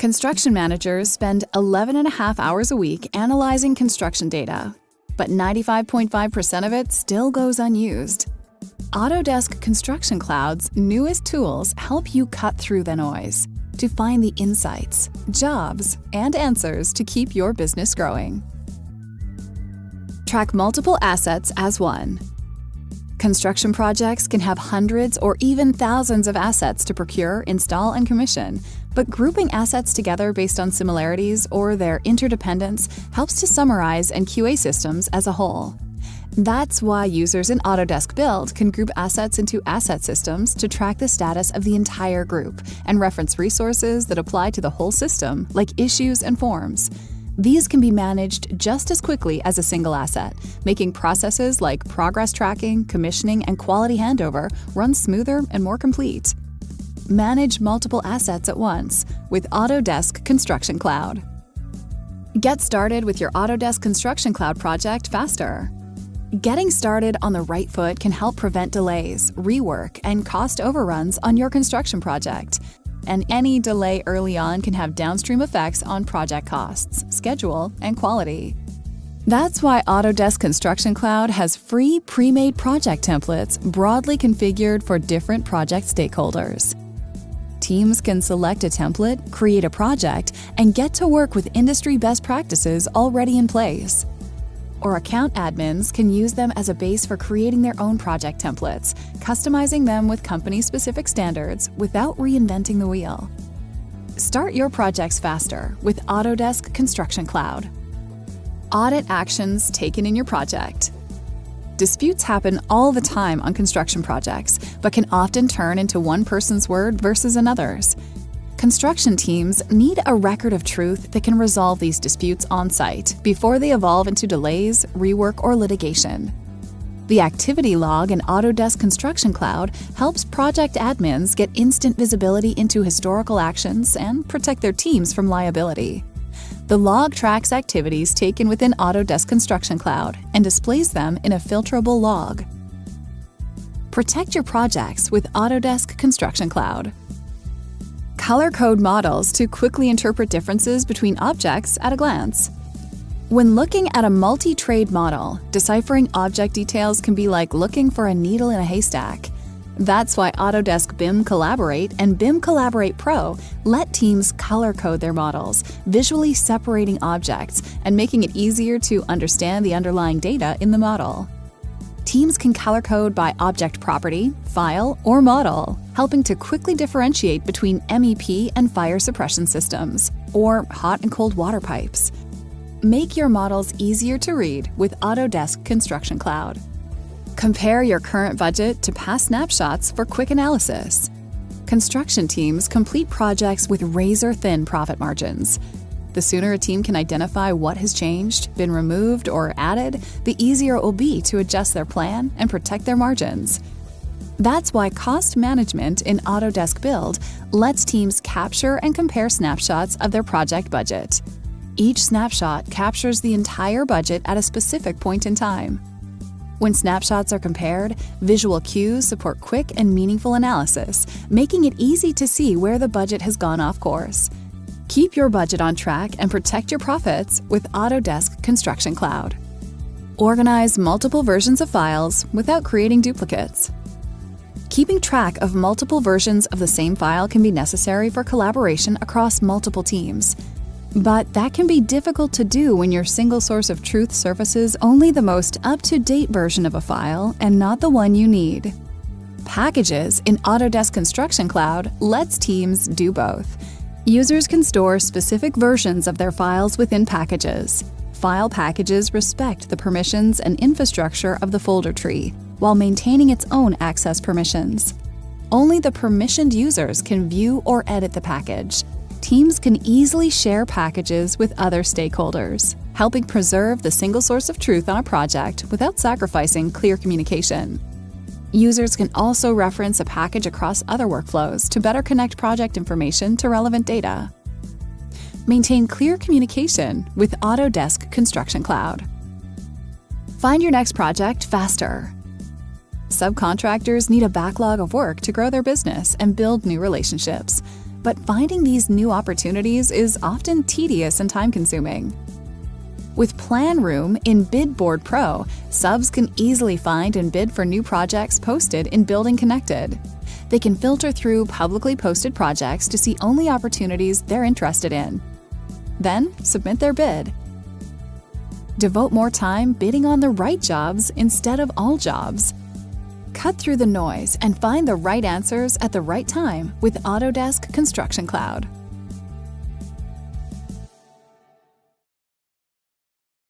Construction managers spend 11.5 hours a week analyzing construction data, but 95.5% of it still goes unused. Autodesk Construction Cloud's newest tools help you cut through the noise to find the insights, jobs, and answers to keep your business growing. Track multiple assets as one. Construction projects can have hundreds or even thousands of assets to procure, install, and commission, but grouping assets together based on similarities or their interdependence helps to summarize and QA systems as a whole. That's why users in Autodesk Build can group assets into asset systems to track the status of the entire group and reference resources that apply to the whole system, like issues and forms. These can be managed just as quickly as a single asset, making processes like progress tracking, commissioning, and quality handover run smoother and more complete. Manage multiple assets at once with Autodesk Construction Cloud. Get started with your Autodesk Construction Cloud project faster. Getting started on the right foot can help prevent delays, rework, and cost overruns on your construction project. And any delay early on can have downstream effects on project costs, schedule, and quality. That's why Autodesk Construction Cloud has free pre-made project templates broadly configured for different project stakeholders. Teams can select a template, create a project, and get to work with industry best practices already in place. Or account admins can use them as a base for creating their own project templates, customizing them with company-specific standards without reinventing the wheel. Start your projects faster with Autodesk Construction Cloud. Audit actions taken in your project. Disputes happen all the time on construction projects, but can often turn into one person's word versus another's. Construction teams need a record of truth that can resolve these disputes on-site before they evolve into delays, rework, or litigation. The activity log in Autodesk Construction Cloud helps project admins get instant visibility into historical actions and protect their teams from liability. The log tracks activities taken within Autodesk Construction Cloud and displays them in a filterable log. Protect your projects with Autodesk Construction Cloud. Color code models to quickly interpret differences between objects at a glance. When looking at a multi-trade model, deciphering object details can be like looking for a needle in a haystack. That's why Autodesk BIM Collaborate and BIM Collaborate Pro let teams color code their models, visually separating objects and making it easier to understand the underlying data in the model. Teams can color code by object property, file, or model, helping to quickly differentiate between MEP and fire suppression systems, or hot and cold water pipes. Make your models easier to read with Autodesk Construction Cloud. Compare your current budget to past snapshots for quick analysis. Construction teams complete projects with razor-thin profit margins. The sooner a team can identify what has changed, been removed, or added, the easier it will be to adjust their plan and protect their margins. That's why cost management in Autodesk Build lets teams capture and compare snapshots of their project budget. Each snapshot captures the entire budget at a specific point in time. When snapshots are compared, visual cues support quick and meaningful analysis, making it easy to see where the budget has gone off course. Keep your budget on track and protect your profits with Autodesk Construction Cloud. Organize multiple versions of files without creating duplicates. Keeping track of multiple versions of the same file can be necessary for collaboration across multiple teams. But that can be difficult to do when your single source of truth surfaces only the most up-to-date version of a file and not the one you need. Packages in Autodesk Construction Cloud lets teams do both. Users can store specific versions of their files within packages. File packages respect the permissions and infrastructure of the folder tree, while maintaining its own access permissions. Only the permissioned users can view or edit the package. Teams can easily share packages with other stakeholders, helping preserve the single source of truth on a project without sacrificing clear communication. Users can also reference a package across other workflows to better connect project information to relevant data. Maintain clear communication with Autodesk Construction Cloud. Find your next project faster. Subcontractors need a backlog of work to grow their business and build new relationships. but finding these new opportunities is often tedious and time-consuming. With Plan Room in Bid Board Pro, subs can easily find and bid for new projects posted in Building Connected. They can filter through publicly posted projects to see only opportunities they're interested in. Then submit their bid. Devote more time bidding on the right jobs instead of all jobs. Cut through the noise and find the right answers at the right time with Autodesk Construction Cloud.